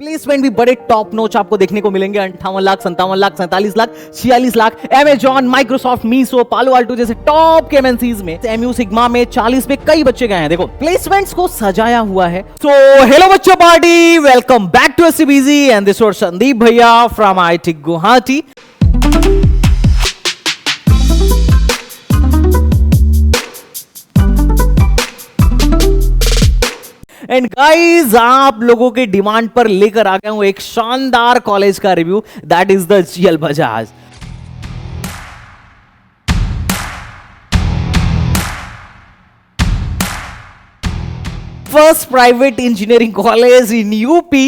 Placement भी बड़े top नोच आपको देखने को मिलेंगे। 58 lakh, 57 lakh, 47 lakh, 46 lakh. Amazon, Microsoft, Meesho, Palo Alto जैसे टॉप के एमएनसीज में एमयू सिग्मा में 40 पे कई बच्चे गए हैं। देखो प्लेसमेंट्स को सजाया हुआ है। सो हेलो बच्चों party, welcome back to SCBG and this is Sandeep bhaiya from IIT Guwahati. And guys, आप लोगों के डिमांड पर लेकर आ गया हूं एक शानदार कॉलेज का review, that is the GL Bajaj. First private engineering college in UP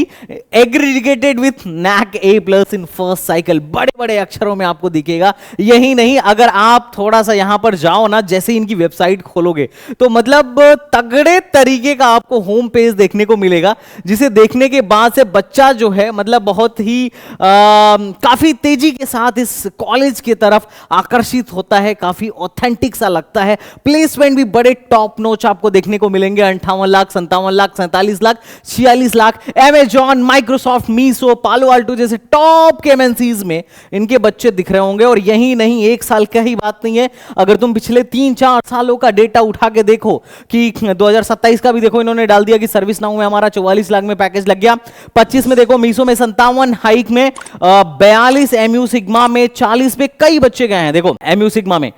aggregated with NAC A+ in first cycle। बड़े बड़े अक्षरों में आपको दिखेगा। यही नहीं, अगर आप थोड़ा सा यहां पर जाओ ना, जैसे इनकी वेबसाइट खोलोगे तो मतलब तगड़े तरीके का आपको होम पेज देखने को मिलेगा, जिसे देखने के बाद से बच्चा जो है मतलब बहुत ही काफी तेजी के साथ इस कॉलेज की तरफ आकर्षित होता है। काफी ऑथेंटिक सा लगता है। प्लेसमेंट भी बड़े टॉप नोच आपको देखने को मिलेंगे। 58 lakh, 57 lakh, 47 lakh, 46 lakh. Amazon, Microsoft, Meesho, Palo Alto जैसे टॉप के एमएनसीज में इनके बच्चे दिख रहे होंगे। और यही नहीं, एक साल का ही बात नहीं है, अगर तुम पिछले 3-4 सालों का डेटा उठा के देखो कि 2027 का भी देखो, इन्होंने डाल दिया कि सर्विस नाउ में हमारा 44 लाख में पैकेज लग गया। 25 में देखो मीसो में 57, हाइक में 42, एमयू सिग्मा में 40 पे कई बच्चे गए हैं। देखो एमयू सिग्मा में।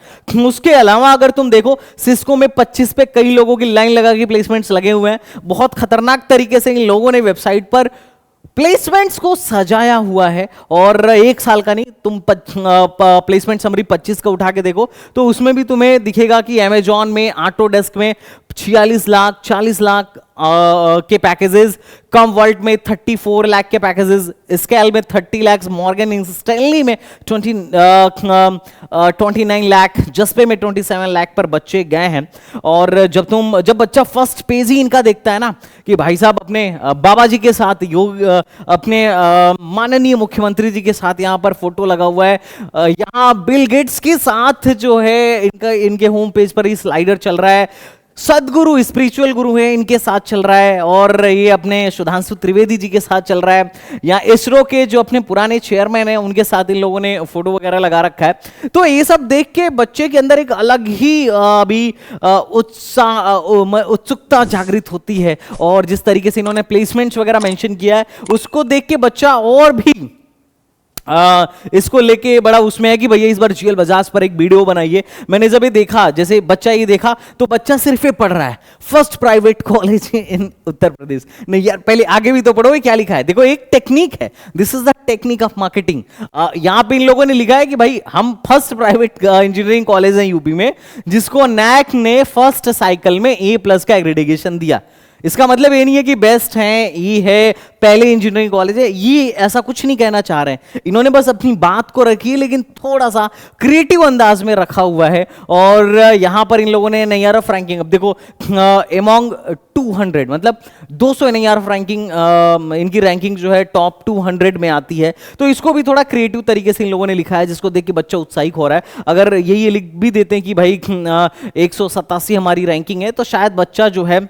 उसके अलावा अगर तुम देखो सिस्को में 25 पे कई लोगों की लाइन लगा के प्लेसमेंट्स लगे हुए हैं। बहुत खतरनाक तरीके से इन लोगों ने वेबसाइट पर प्लेसमेंट्स को सजाया हुआ है। और एक साल का नहीं, तुम प्लेसमेंट समरी 25 का उठा के देखो तो उसमें भी तुम्हें दिखेगा कि अमेजॉन में, ऑटोडेस्क में 46 लाख, 40 लाख के पैकेजेस, कम वर्ल्ड में 34 लाख के पैकेजेस, स्केल में 30 लाख, मॉर्गन स्टैनली में 29 लाख, जस्पे में 27 लाख पर बच्चे गए हैं। और जब बच्चा फर्स्ट पेज ही इनका देखता है ना कि भाई साहब अपने बाबा जी के साथ अपने माननीय मुख्यमंत्री जी के साथ यहाँ पर फोटो लगा हुआ है, यहाँ बिल गेट्स के साथ जो है इनके होम पेज पर ही स्लाइडर चल रहा है, सदगुरु स्पिरिचुअल गुरु है इनके साथ चल रहा है, और ये अपने सुधांशु त्रिवेदी जी के साथ चल रहा है। यहाँ इसरो के जो अपने पुराने चेयरमैन हैं उनके साथ इन लोगों ने फोटो वगैरह लगा रखा है। तो ये सब देख के बच्चे के अंदर एक अलग ही अभी उत्सुकता जागृत होती है। और जिस तरीके से इन्होंने प्लेसमेंट्स वगैरह मेंशन किया है, उसको देख के बच्चा और भी इसको लेके बड़ा उसमें है कि भैया इस बार जीएल बजाज पर एक वीडियो बनाइए। मैंने जब ये देखा, जैसे बच्चा ये देखा तो बच्चा सिर्फ ये पढ़ रहा है first private college in Uttar Pradesh. नहीं यार, पहले आगे भी तो पढ़ो, ये क्या लिखा है। देखो एक टेक्निक है, this is the technique of marketing. यहां पे इन लोगों ने लिखा है कि भाई हम फर्स्ट प्राइवेट इंजीनियरिंग कॉलेज है यूपी में, जिसको नैक ने फर्स्ट साइकिल में A+ का एग्रेडिगेशन दिया। इसका मतलब ये नहीं है कि बेस्ट है, ये है पहले इंजीनियरिंग कॉलेज है, ये ऐसा कुछ नहीं कहना चाह रहे हैं। इन्होंने बस अपनी बात को रखी है, लेकिन थोड़ा सा क्रिएटिव अंदाज में रखा हुआ है। और यहां पर इन लोगों ने NIRF रैंकिंग, अब देखो अमॉन्ग 200 मतलब 200 NIRF रैंकिंग, इनकी रैंकिंग जो है टॉप 200 में आती है। तो इसको भी थोड़ा क्रिएटिव तरीके से इन लोगों ने लिखा है, जिसको देख के बच्चा उत्साहित हो रहा है। अगर ये लिख भी देते हैं कि भाई 187 हमारी रैंकिंग है, तो शायद बच्चा जो है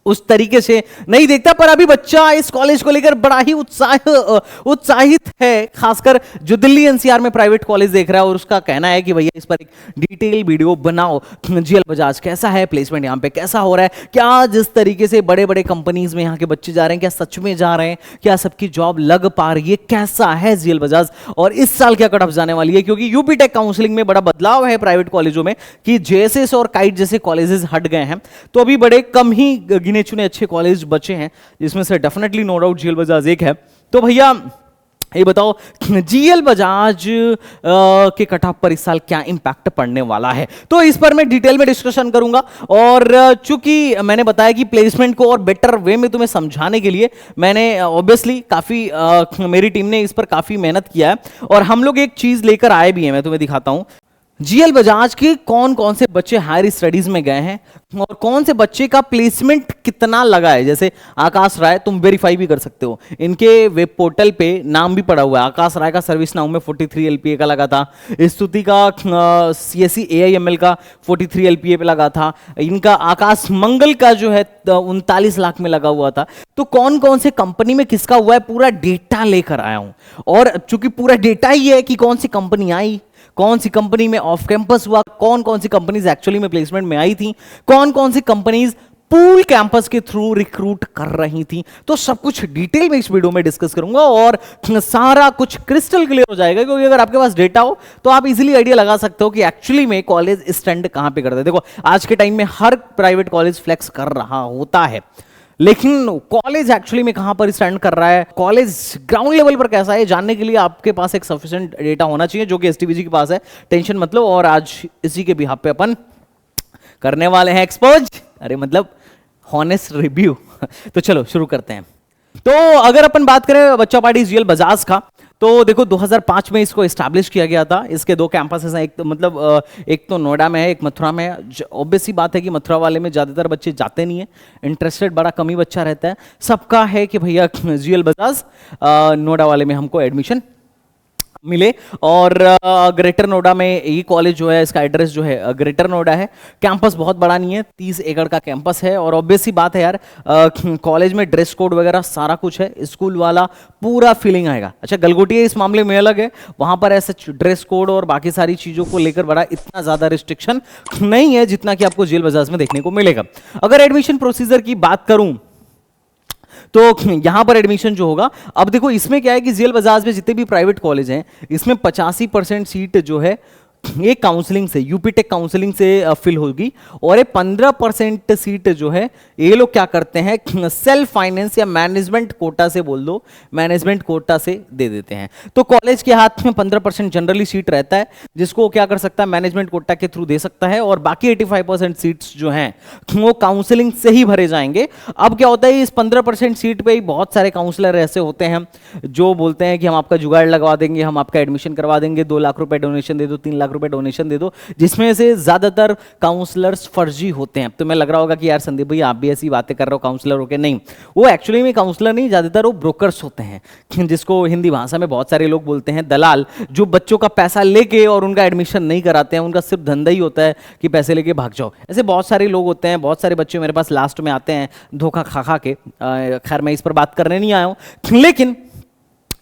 उस तरीके से नहीं देखता। पर अभी बच्चा इस कॉलेज को लेकर बड़ा ही उत्साहित है, खासकर जो दिल्ली NCR में प्राइवेट कॉलेज देख रहा है। और उसका कहना है कि भैया इस पर एक डिटेल वीडियो बनाओ, जीएल बजाज कैसा है, प्लेसमेंट यहाँ पे कैसा हो रहा है, क्या जिस तरीके से बड़े बड़े कंपनीज में यहाँ के बच्चे जा रहे हैं, क्या सच में जा रहे हैं, क्या सबकी जॉब लग पा रही है, कैसा है जीएल बजाज, और इस साल क्या कट ऑफ जाने वाली है। क्योंकि यूपी टेक काउंसलिंग में बड़ा बदलाव है प्राइवेट कॉलेजों में कि जेएसएस और काइट जैसे कॉलेजेस हट गए हैं। तो अभी बड़े कम ही गिने चुने अच्छे कॉलेज बचे हैं, जिसमें से definitely no doubt GL Bajaj एक है। तो भैया ये बताओ जीएल बजाज के कट ऑफ पर इस साल क्या इंपैक्ट पड़ने वाला है। तो इस पर मैं डिटेल में डिस्कशन करूंगा। और चूंकि मैंने बताया कि प्लेसमेंट को और बेटर वे में तुम्हें समझाने के लिए मैंने ऑब्वियसली काफी मेरी टीम ने इस पर काफी मेहनत किया है। और हम लोग एक चीज लेकर आए भी हैं, मैं तुम्हें दिखाता हूं। जीएल बजाज के कौन कौन से बच्चे हायर स्टडीज में गए हैं और कौन से बच्चे का प्लेसमेंट कितना लगा है। जैसे आकाश राय, तुम वेरीफाई भी कर सकते हो, इनके वेब पोर्टल पे नाम भी पड़ा हुआ है। आकाश राय का सर्विस नाउ में 43 एलपीए का लगा था, स्तुति का सीएससी एआईएमएल का 43 एलपीए पे लगा था, इनका आकाश मंगल का जो है 39 लाख में लगा हुआ था। तो कौन कौन से कंपनी में किसका हुआ है पूरा डेटा लेकर आया हूं, और चूंकि पूरा डेटा ही है कि कौन सी कंपनी आई, कौन सी कंपनी में ऑफ कैंपस हुआ, कौन कौन सी कंपनीज एक्चुअली में प्लेसमेंट में आई थी, कौन कौन सी कंपनीज पूल कैंपस के थ्रू रिक्रूट कर रही थी, तो सब कुछ डिटेल में इस वीडियो में डिस्कस करूंगा और सारा कुछ क्रिस्टल क्लियर हो जाएगा। क्योंकि अगर आपके पास डेटा हो तो आप इजीली आइडिया लगा सकते हो कि एक्चुअली में कॉलेज स्टैंड कहां पे करता है। देखो आज के टाइम में हर प्राइवेट कॉलेज फ्लेक्स कर रहा होता है, लेकिन कॉलेज एक्चुअली में कहां पर स्टैंड कर रहा है, कॉलेज ग्राउंड लेवल पर कैसा है, जानने के लिए आपके पास एक सफिशिएंट डेटा होना चाहिए, जो कि एसटीबीजी के पास है। टेंशन मत लो, और आज इसी के बिहाफ पे अपन करने वाले हैं एक्सपोज, अरे मतलब हॉनेस्ट रिव्यू। तो चलो शुरू करते हैं। तो अगर अपन बात करें बच्चा पार्टी जीएल बजाज का, तो देखो 2005 में इसको एस्टैब्लिश किया गया था। इसके दो कैंपसेस हैं, एक तो मतलब एक तो नोएडा में है, एक मथुरा में है। ऑब्वियस सी बात है कि मथुरा वाले में ज़्यादातर बच्चे जाते नहीं है, इंटरेस्टेड बड़ा कम ही बच्चा रहता है। सबका है कि भैया जीएल बजाज नोएडा वाले में हमको एडमिशन मिले, और ग्रेटर नोएडा में ये कॉलेज जो है, इसका एड्रेस जो है ग्रेटर नोएडा है। कैंपस बहुत बड़ा नहीं है, 30 एकड़ का कैंपस है, और ऑब्वियस सी बात है यार, कॉलेज में ड्रेस कोड वगैरह सारा कुछ है, स्कूल वाला पूरा फीलिंग आएगा। अच्छा गलगोटिया इस मामले में अलग है, वहां पर ऐसे ड्रेस कोड और बाकी सारी चीजों को लेकर बड़ा इतना ज्यादा रिस्ट्रिक्शन नहीं है जितना कि आपको जीएल बजाज में देखने को मिलेगा। अगर एडमिशन प्रोसीजर की बात करूं तो यहां पर एडमिशन जो होगा, अब देखो इसमें क्या है कि जीएल बजाज में जितने भी प्राइवेट कॉलेज हैं, इसमें 85% सीट जो है ये काउंसलिंग से, यूपी टेक काउंसलिंग से फिल होगी, और ये 15% सीट जो है ये लोग क्या करते हैं, सेल्फ फाइनेंस या मैनेजमेंट कोटा से, बोल दो मैनेजमेंट कोटा से दे देते हैं। तो कॉलेज के हाथ में 15% जनरली सीट रहता है, जिसको क्या कर सकता है, मैनेजमेंट कोटा के थ्रू दे सकता है, और बाकी 85% सीट्स जो हैं वो काउंसलिंग से ही भरे जाएंगे। अब क्या होता है, इस 15% सीट पे ही बहुत सारे काउंसलर ऐसे होते हैं जो बोलते हैं कि हम आपका जुगाड़ लगवा देंगे, हम आपका एडमिशन करवा देंगे, 2 लाख रुपए डोनेशन दे दो, 3 लाख रुपए डोनेशन दे दो, जिसमें से ज्यादातर काउंसलर्स फर्जी होते हैं। तुम्हें लग रहा होगा कि यार संदीप भाई आप भी ऐसी बातें कर रहे हो काउंसलर होके, नहीं, वो एक्चुअली में काउंसलर नहीं, ज्यादातर वो ब्रोकर्स होते हैं, जिसको हिंदी भाषा में बहुत सारे लोग बोलते हैं दलाल, जो बच्चों का पैसा लेके और उनका एडमिशन नहीं कराते हैं। उनका सिर्फ धंधा ही होता है कि पैसे लेके भाग जाओ। ऐसे बहुत सारे लोग होते हैं, बहुत सारे बच्चे मेरे पास लास्ट में आते हैं धोखा खा खा के। खैर मैं इस पर बात करने नहीं आया हूं, लेकिन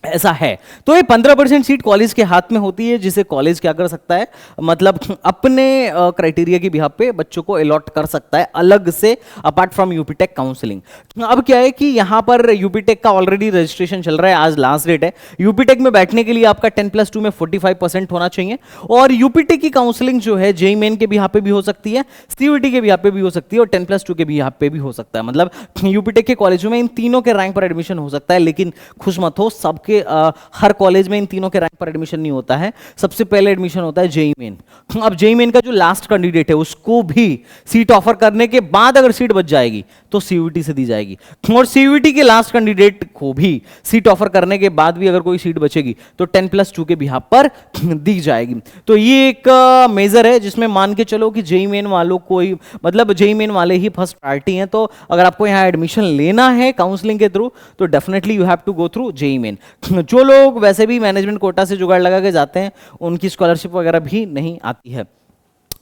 ऐसा है। तो ये 15% सीट कॉलेज के हाथ में होती है, जिसे कॉलेज क्या कर सकता है, मतलब अपने क्राइटेरिया की बिहाफ पे बच्चों को अलॉट कर सकता है अलग से, अपार्ट फ्रॉम यूपीटेक काउंसलिंग। अब क्या है कि यहां पर यूपीटेक का ऑलरेडी रजिस्ट्रेशन चल रहा है, आज लास्ट डेट है। यूपीटेक में बैठने के लिए आपका 10+2 में 45% होना चाहिए, और यूपीटेक की काउंसलिंग जो है जेईई मेन के बिहाफ पे भी हो सकती है, सीयूईटी के बिहाफ पे भी हो सकती है, और 10+2 के बिहाफ पे भी हो सकता है। मतलब यूपीटेक के कॉलेजों में इन तीनों के रैंक पर एडमिशन हो सकता है, लेकिन खुश मत हो, सबके हर कॉलेज में इन तीनों के रैंक पर एडमिशन नहीं होता है। सबसे पहले एडमिशन होता है जेईई मेन। अब जेईई मेन का जो लास्ट कैंडिडेट है उसको भी सीट ऑफर करने के बाद अगर सीट बच जाएगी तो सीयूईटी से दी जाएगी, और सीयूईटी के लास्ट कैंडिडेट को भी सीट ऑफर करने के बाद भी अगर कोई सीट बचेगी तो 10+2 के बिहाफ पर दी जाएगी। तो ये एक मेजर है जिसमें मान के चलो कि जेईई मेन वालों को ही, मतलब जेईई मेन वाले ही फर्स्ट प्रायोरिटी हैं। तो अगर आपको यहाँ एडमिशन लेना है काउंसलिंग के थ्रू तो definitely you have to go through JEE Main. जो लोग वैसे भी मैनेजमेंट कोटा से जुगाड़ लगा के जाते हैं उनकी स्कॉलरशिप वगैरह भी नहीं आती है।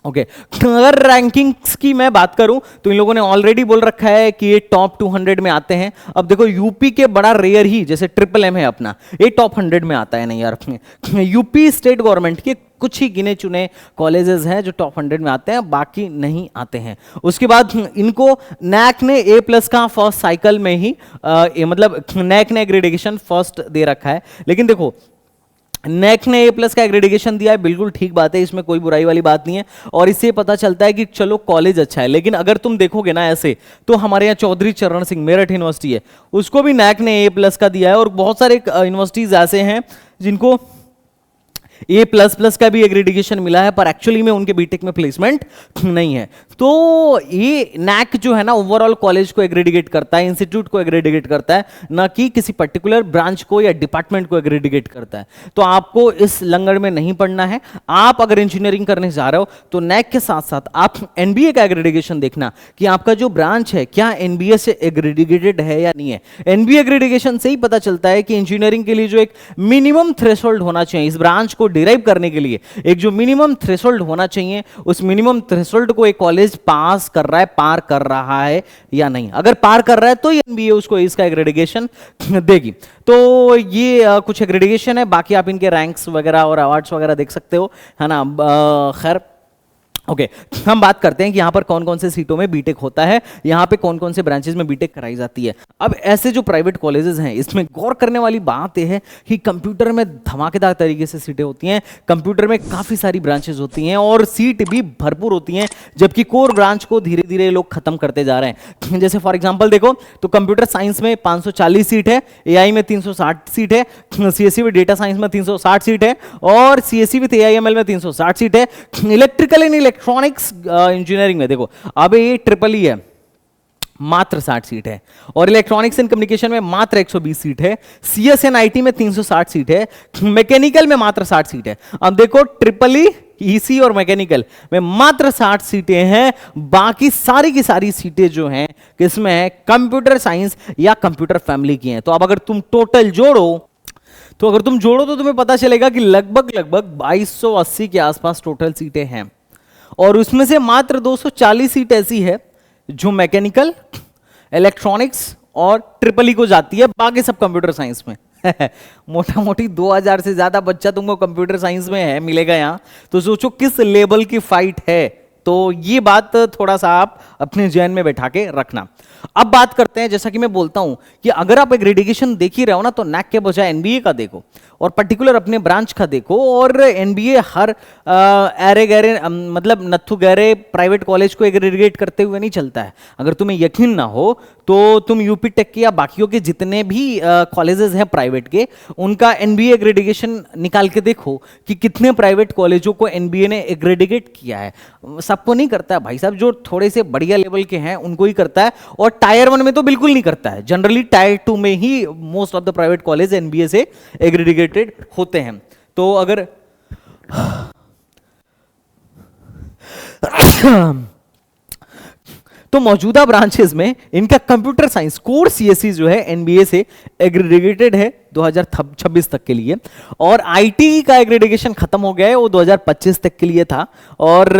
ओके अगर रैंकिंग्स की मैं बात करूं तो इन लोगों ने ऑलरेडी बोल रखा है कि ये टॉप 200 में आते हैं। अब देखो यूपी के बड़ा रेयर ही, जैसे ट्रिपल एम है अपना, ये टॉप 100 में आता है नहीं यार। यूपी स्टेट गवर्नमेंट के कुछ ही गिने चुने कॉलेजेस हैं जो टॉप 100 में आते हैं, बाकी नहीं आते हैं। उसके बाद इनको नैक ने A+ का फर्स्ट साइकिल में ही मतलब नैक ने एग्रेडिएशन फर्स्ट दे रखा है। लेकिन देखो नैक ने A+ का एग्रेडिएशन दिया है, बिल्कुल ठीक बात है, इसमें कोई बुराई वाली बात नहीं है, और इससे पता चलता है कि चलो कॉलेज अच्छा है। लेकिन अगर तुम देखोगे ना ऐसे, तो हमारे यहाँ चौधरी चरण सिंह मेरठ यूनिवर्सिटी है, उसको भी नैक ने A+ का दिया है, और बहुत सारे यूनिवर्सिटीज ऐसे हैं जिनको A++ का भी एग्रेडिएशन मिला है, पर एक्चुअली में उनके बीटेक में प्लेसमेंट नहीं है। तो ये नैक जो है ना ओवरऑल कॉलेज को एग्रीडिएट करता है, इंस्टीट्यूट को एग्रीडिएट करता है, ना कि किसी पर्टिकुलर ब्रांच को या डिपार्टमेंट को एग्रीडिएट करता है। तो आपको इस लंगड़ में नहीं पड़ना है। आप अगर इंजीनियरिंग करने जा रहे हो तो नैक के साथ साथ आप एनबीए का एग्रीडिएशन देखना कि आपका जो ब्रांच है क्या एनबीए से एग्रीडिएटेड है या नहीं है। एनबीए एग्रीडिएशन से ही पता चलता है कि इंजीनियरिंग के लिए जो एक मिनिमम थ्रेशोल्ड होना चाहिए, इस ब्रांच को डिराइव करने के लिए एक जो मिनिमम थ्रेशोल्ड होना चाहिए, उस मिनिमम थ्रेशोल्ड को एक कॉलेज पास कर रहा है, पार कर रहा है या नहीं। अगर पार कर रहा है तो एनबीए उसको इसका एग्रीडिएशन देगी। तो ये कुछ एग्रीडिएशन है, बाकी आप इनके रैंक्स वगैरह और अवार्ड्स वगैरह देख सकते हो, है ना। खैर ओके, हम बात करते हैं कि यहाँ पर कौन कौन से सीटों में बीटेक होता है, यहाँ पे कौन कौन से ब्रांचेस में बीटेक कराई जाती है। अब ऐसे जो प्राइवेट कॉलेजेस हैं इसमें गौर करने वाली बात यह है कि कंप्यूटर में धमाकेदार तरीके से सीटें होती हैं, कंप्यूटर में काफ़ी सारी ब्रांचेस होती हैं और सीट भी भरपूर होती हैं, जबकि कोर ब्रांच को धीरे धीरे लोग खत्म करते जा रहे हैं। जैसे फॉर एग्जाम्पल देखो तो कंप्यूटर साइंस में 540 सीट है, एआई में 360 सीट है, सीएससी विद डेटा साइंस में 360 सीट है और सीएससी विद एआईएमएल में 360 सीट है। इलेक्ट्रिकल एंड इलेक्ट्रॉनिक्स इंजीनियरिंग में देखो अब ये ट्रिपल ई है, मात्र 60 सीट है, और इलेक्ट्रॉनिक्स एंड कम्युनिकेशन में मात्र 120 सीट है, सीएस एंड आईटी में 360 सीट है, मैकेनिकल में मात्र 60 सीट है। अब देखो ट्रिपल ई, ईसी और मैकेनिकल में मात्र 60 सीटें हैं, बाकी सारी की सारी सीटें जो हैं किसमें है, कंप्यूटर साइंस या कंप्यूटर फैमिली की हैं। तो अब अगर तुम टोटल जोड़ो तो तुम्हें पता चलेगा कि लगभग 2280 के आसपास टोटल सीटें हैं, और उसमें से मात्र 240 सीट ऐसी है जो मैकेनिकल, इलेक्ट्रॉनिक्स और ट्रिपल ई को जाती है, बाकी सब कंप्यूटर साइंस में। मोटा मोटी 2000 से ज्यादा बच्चा तुमको कंप्यूटर साइंस में है मिलेगा यहां, तो सोचो किस लेवल की फाइट है। तो ये बात थोड़ा सा आप अपने जहन में बैठा के रखना। अब बात करते हैं, जैसा कि मैं बोलता हूं कि अगर आप एग्रीडिएशन देख ही रहे हो ना, तो नैक के बजाय एनबीए का देखो और पर्टिकुलर अपने ब्रांच का देखो। और एनबीए हर एरे गैरे मतलब नत्थु गैरे प्राइवेट कॉलेज को एग्रीडिएट करते हुए नहीं चलता है। अगर तुम्हें यकीन ना हो तो तुम यूपी टेक के या बाकियों के जितने भी कॉलेजेस हैं प्राइवेट के, उनका एनबीए एग्रीडिएशन निकाल के देखो कि कितने प्राइवेट कॉलेजों को एनबीए ने एग्रीडिएट किया है। सबको नहीं करता है भाई साहब, जो थोड़े से बढ़िया लेवल के हैं उनको ही करता है, और टायर 1 में तो बिल्कुल नहीं करता है। जनरली टायर 2 में ही most of the private college NBA से एग्रीडिएटेड होते हैं। तो अगर तो मौजूदा ब्रांचेस में इनका कंप्यूटर साइंस कोर सीएससी जो है एनबीए से एग्रीडिएटेड है 2026 तक के लिए, और आईटी का एग्रीडिएशन खत्म हो गया है, वो 2025 तक के लिए था। और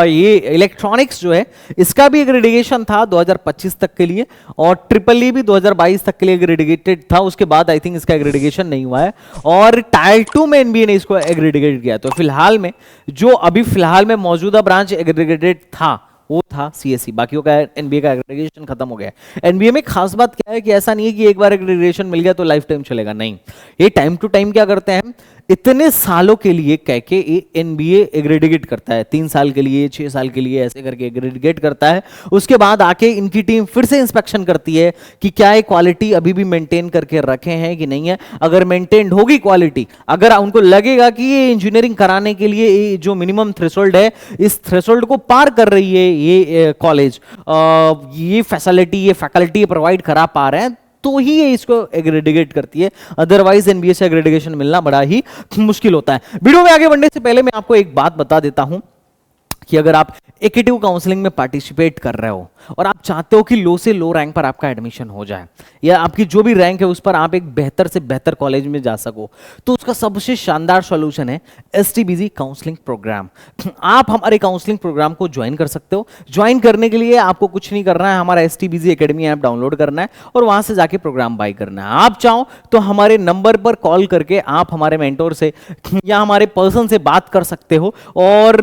ये इलेक्ट्रॉनिक्स जो है इसका भी एग्रीडिएशन था 2025 तक के लिए, और ट्रिपल ई भी 2022 तक के लिए एग्रीडिएटेड था। उसके बाद आई थिंक इसका एग्रीडिएशन नहीं हुआ है, और टायर 2 में एनबीए ने इसको एग्रीडिएट किया। तो फिलहाल में जो अभी फिलहाल में मौजूदा ब्रांच एग्रीडिएटेड था वो था सीएससी, बाकियों का एनबीए का एग्रीडिएशन खत्म हो गया। एनबीए में खास बात क्या है कि ऐसा नहीं है कि एक बार एग्रीडिएशन मिल गया तो लाइफ टाइम चलेगा, नहीं। ये टाइम टू टाइम क्या करते हैं, इतने सालों के लिए कह के एनबीए एग्रीडिएट करता है, 3 साल के लिए, 6 साल के लिए, ऐसे करके एग्रीडिएट करता है। उसके बाद आके इनकी टीम फिर से इंस्पेक्शन करती है कि क्या ये क्वालिटी अभी भी मेंटेन करके रखे हैं कि नहीं है। अगर मेंटेन होगी क्वालिटी, अगर उनको लगेगा कि ये इंजीनियरिंग कराने के लिए जो मिनिमम थ्रेशोल्ड है, इस थ्रेशोल्ड को पार कर रही है ये कॉलेज, ये फैसिलिटी, ये फैकल्टी प्रोवाइड करा पा रहे हैं, तो ही ये इसको एग्रीडिएट करती है। अदरवाइज एनबीए से एग्रीडिएशन मिलना बड़ा ही मुश्किल होता है। वीडियो में आगे बढ़ने से पहले मैं आपको एक बात बता देता हूं कि अगर आप एकेटिव काउंसलिंग में पार्टिसिपेट कर रहे हो और आप चाहते हो कि लो से लो रैंक पर आपका एडमिशन हो जाए, या आपकी जो भी रैंक है उस पर आप एक बेहतर से बेहतर कॉलेज में जा सको, तो उसका सबसे शानदार सॉल्यूशन है एसटीबीजी काउंसलिंग प्रोग्राम। आप हमारे काउंसलिंग प्रोग्राम को ज्वाइन कर सकते हो। ज्वाइन करने के लिए आपको कुछ नहीं करना है, हमारा एसटीबीजी एकेडमी ऐप डाउनलोड करना है और वहां से जाके प्रोग्राम बाय करना है। आप चाहो तो हमारे नंबर पर कॉल करके आप हमारे मेंटोर से या हमारे पर्सन से बात कर सकते हो और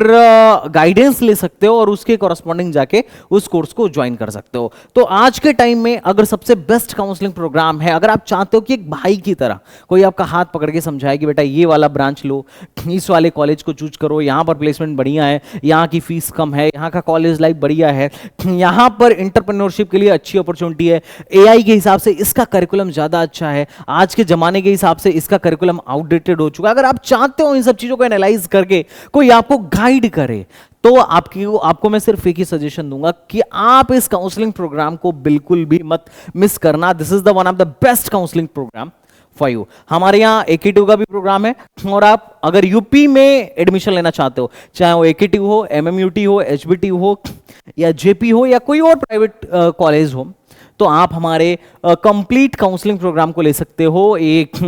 गाइडेंस ले सकते हो, और उसके कॉरस्पॉन्डिंग जाके उस कोर्स को ज्वाइन कर सकते हो। तो आज के टाइम में अगर सबसे बेस्ट काउंसलिंग प्रोग्राम है, अगर आप चाहते हो कि एक भाई की तरह कोई आपका हाथ पकड़ के समझाए कि बेटा ये वाला ब्रांच लो, इस वाले कॉलेज को चूज करो, यहाँ पर प्लेसमेंट बढ़िया है, यहाँ की फीस कम है, यहाँ का कॉलेज लाइफ बढ़िया है, यहाँ पर एंटरप्रेन्योरशिप के लिए अच्छी अपॉर्चुनिटी है, एआई के हिसाब से इसका करिकुलम ज्यादा अच्छा है, आज के जमाने के हिसाब से इसका करिकुलम आउटडेटेड हो चुका है। अगर आप चाहते हो इन सब चीजों को एनालाइज करके कोई आपको गाइड करे, तो आपको मैं सिर्फ एक ही सजेशन दूंगा कि आप इस काउंसलिंग प्रोग्राम को बिल्कुल भी मत मिस करना। This is the one of the best counselling program for you. हमारे यहाँ AKTU का भी प्रोग्राम है, और आप अगर यूपी में एडमिशन लेना चाहते हो, चाहे वो AKTU हो, MMUT हो, HBTU हो, या JP हो, या कोई और प्राइवेट कॉलेज हो, तो आप हमारे कंप्लीट काउंसलिंग प्रोग्राम को ले सकते हो, एक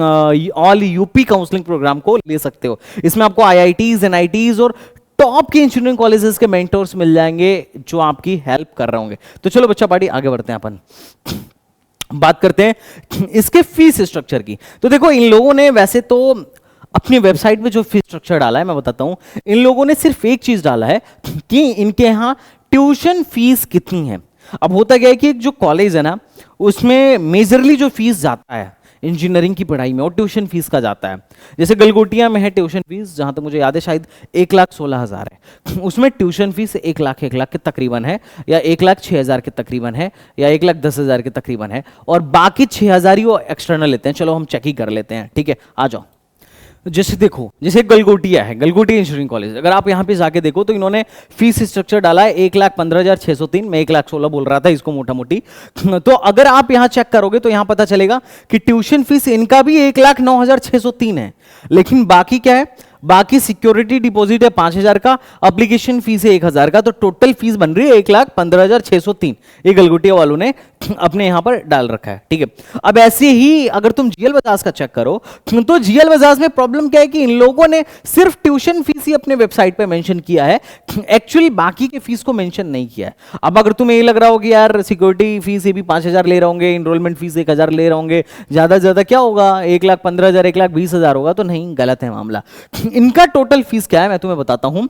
ऑल यूपी काउंसलिंग प्रोग्राम को ले सकते हो। इसमें आपको IITs, NITs और टॉप के इंजीनियरिंग कॉलेजेस के मेंटर्स मिल जाएंगे जो आपकी हेल्प कर रहे होंगे। तो चलो बच्चा पार्टी आगे बढ़ते हैं, अपन बात करते हैं इसके फीस स्ट्रक्चर की। तो देखो, इन लोगों ने वैसे तो अपनी वेबसाइट पे जो फीस स्ट्रक्चर डाला है, मैं बताता हूं। इन लोगों ने सिर्फ एक चीज डाला है कि इनके यहां ट्यूशन फीस कितनी है। अब होता क्या है कि जो कॉलेज है ना, उसमें मेजरली जो फीस जाता है इंजीनियरिंग की पढ़ाई में, और ट्यूशन फीस का जाता है। जैसे गलगोटिया में है ट्यूशन फीस, जहां तक मुझे याद है शायद 1,16,000 है। उसमें ट्यूशन फीस 1 लाख के तकरीबन है, या 1,06,000 के तकरीबन है, या 1,10,000 के तकरीबन है, और बाकी 6,000 ही वो एक्सटर्नल लेते हैं। चलो हम चेक ही कर लेते हैं, ठीक है, आ जाओ। जैसे देखो, जैसे गलगोटिया है, गलगोटिया इंजीनियरिंग कॉलेज, अगर आप यहाँ पे जाके देखो तो इन्होंने फीस स्ट्रक्चर डाला है 1,15,603। मैं 1,16,000 बोल रहा था इसको मोटा मोटी। तो अगर आप यहाँ चेक करोगे तो यहाँ पता चलेगा कि ट्यूशन फीस इनका भी 1,09,603 है। लेकिन बाकी क्या है, बाकी सिक्योरिटी डिपॉजिट है 5,000 का, एप्लीकेशन फीस है 1,000 का, तो टोटल फीस बन रही है 1,15,603। ये गलगोटिया वालों ने अपने यहां पर डाल रखा है, ठीक है। अब ऐसे ही अगर तुम GL बजाज का चेक करो तो GL बजाज में प्रॉब्लम क्या है कि इन लोगों ने सिर्फ ट्यूशन फीस ही अपने वेबसाइट पे मेंशन किया है, एक्चुअली बाकी के फीस को मेंशन नहीं किया है। अब अगर तुम्हें ये लग रहा हो कि यार सिक्योरिटी फीस ये भी 5,000 ले रहे होंगे, इनरोलमेंट फीस 1,000 ले रहे होंगे, ज्यादा से ज्यादा क्या होगा, 1,15,000, 1,20,000 होगा, तो नहीं, गलत है मामला। इनका टोटल फीस क्या है मैं तुम्हें बताता हूं।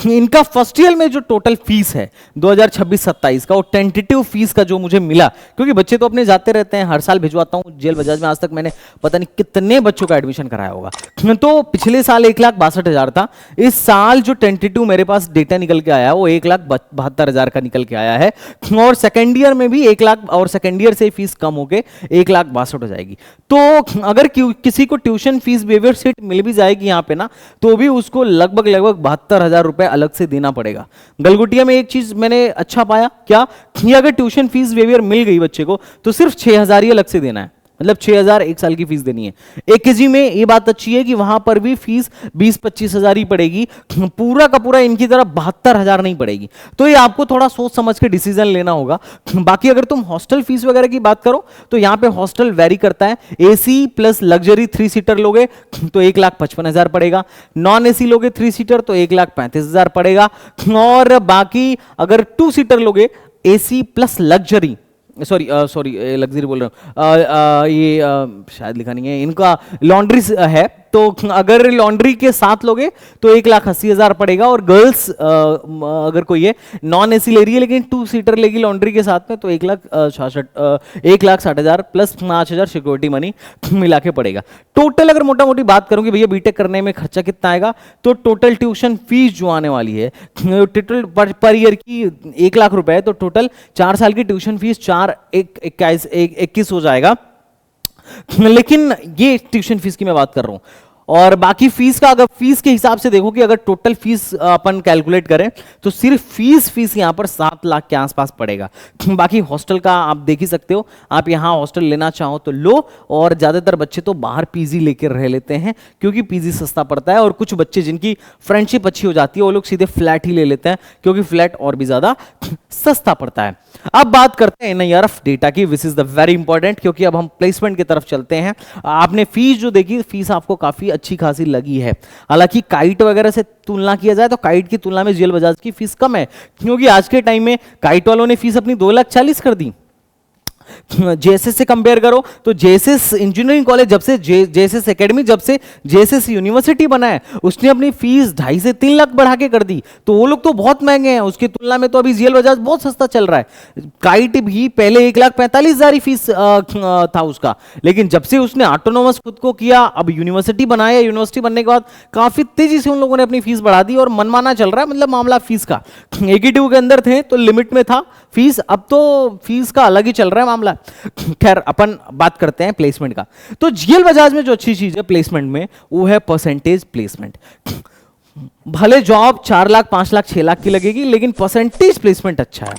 इनका फर्स्ट ईयर में जो टोटल फीस है 2026-27 का, वो टेंटेटिव फीस का जो मुझे मिला, क्योंकि बच्चे तो अपने जाते रहते हैं, हर साल भिजवाता हूं GL बजाज में। आज तक मैंने पता नहीं कितने बच्चों का एडमिशन कराया होगा। तो पिछले साल 1,62,000 था। इस साल जो टेंटेटिव मेरे पास डेटा निकल के आया वो 1,72,000 का निकल के आया है, और सेकेंड ईयर में भी 1 लाख, और सेकेंड ईयर से फीस कम होके 1,62,000 हो जाएगी। तो अगर किसी को ट्यूशन फीस वेवर सीट मिल भी जाएगी यहाँ पे ना, तो भी उसको लगभग 72,000 रुपए अलग से देना पड़ेगा। गलगोटिया में एक चीज मैंने अच्छा पाया, क्या कि अगर ट्यूशन फीस वेवियर मिल गई बच्चे को तो सिर्फ 6,000 ही अलग से देना है, मतलब 6,000 एक साल की फीस देनी है। AKG में ये बात अच्छी है कि वहां पर भी फीस 20-25,000 ही पड़ेगी, पूरा का पूरा इनकी तरह 72,000 नहीं पड़ेगी। तो ये आपको थोड़ा सोच समझ के डिसीजन लेना होगा। बाकी अगर तुम हॉस्टल फीस वगैरह की बात करो तो यहाँ पे हॉस्टल वेरी करता है। AC प्लस लग्जरी 3 सीटर लोगे तो 1,55,000 पड़ेगा, नॉन AC लोगे 3 सीटर तो 1,35,000 पड़ेगा, और बाकी अगर 2 सीटर लोगे AC plus luxury, sorry luxury बोल रहा हूँ, ये शायद लिखा नहीं है, इनका लॉन्ड्री है, तो अगर लॉन्ड्री के साथ लोगे तो 1,80,000 पड़ेगा। और गर्ल्स अगर कोई है नॉन AC ले रही है लेकिन 2 सीटर लेगी लॉन्ड्री के साथ में, तो 1,60,000 प्लस 5,000 सिक्योरिटी मनी मिला के पड़ेगा। टोटल अगर मोटा मोटी बात करूं कि भैया बीटेक करने में खर्चा कितना आएगा, तो टोटल ट्यूशन फीस जो आने वाली है टोटल पर ईयर की 1 लाख रुपए है, तो टोटल 4 साल की ट्यूशन फीस 4,21 हो जाएगा। लेकिन ये ट्यूशन फीस की मैं बात कर रहा हूं। और बाकी फीस का, अगर फीस के हिसाब से देखो कि अगर टोटल फीस अपन कैलकुलेट करें तो सिर्फ फीस यहां पर 7 लाख के आसपास पड़ेगा। बाकी हॉस्टल का आप देख ही सकते हो, आप यहां हॉस्टल लेना चाहो तो लो, और ज्यादातर बच्चे तो बाहर PG लेकर रह लेते हैं क्योंकि PG सस्ता पड़ता है, और कुछ बच्चे जिनकी फ्रेंडशिप अच्छी हो जाती है वो लोग सीधे फ्लैट ही ले लेते हैं क्योंकि फ्लैट और भी ज्यादा सस्ता पड़ता है। अब बात करते हैं NIRF डेटा की, which is the very important, क्योंकि अब हम प्लेसमेंट की तरफ चलते हैं। आपने फीस जो देखी, फीस आपको काफी अच्छी खासी लगी है। हालांकि काइट वगैरह से तुलना किया जाए तो काइट की तुलना में GL बजाज की फीस कम है, क्योंकि आज के टाइम में काइट वालों ने फीस अपनी 2,40,000 कर दी। JSS से कंपेयर करो तो JSS इंजीनियरिंग कॉलेज जब से JSS एकेडमी, जब से JSS यूनिवर्सिटी बना है, उसने अपनी फीस 2.5 से 3 लाख बढ़ा के कर दी। तो वो लोग तो बहुत महंगे हैं, उसकी तुलना में तो अभी GL बजाज बहुत सस्ता चल रहा है। काइट भी पहले 1,45,000 ही फीस था उसका, लेकिन जब से उसने ऑटोनोमस खुद को किया, अब यूनिवर्सिटी बनाया, यूनिवर्सिटी बनने के बाद काफी तेजी से उन लोगों ने अपनी फीस बढ़ा दी, और मनमाना चल रहा है, मतलब मामला फीस का। AKTU के अंदर थे तो लिमिट में था फीस, अब तो फीस का अलग ही चल रहा है मामला। खैर अपन बात करते हैं प्लेसमेंट का। तो GL बजाज में जो अच्छी चीज है प्लेसमेंट में, वो है परसेंटेज प्लेसमेंट। भले जॉब 4 लाख 5 लाख 6 लाख की लगेगी, लेकिन परसेंटेज प्लेसमेंट अच्छा है।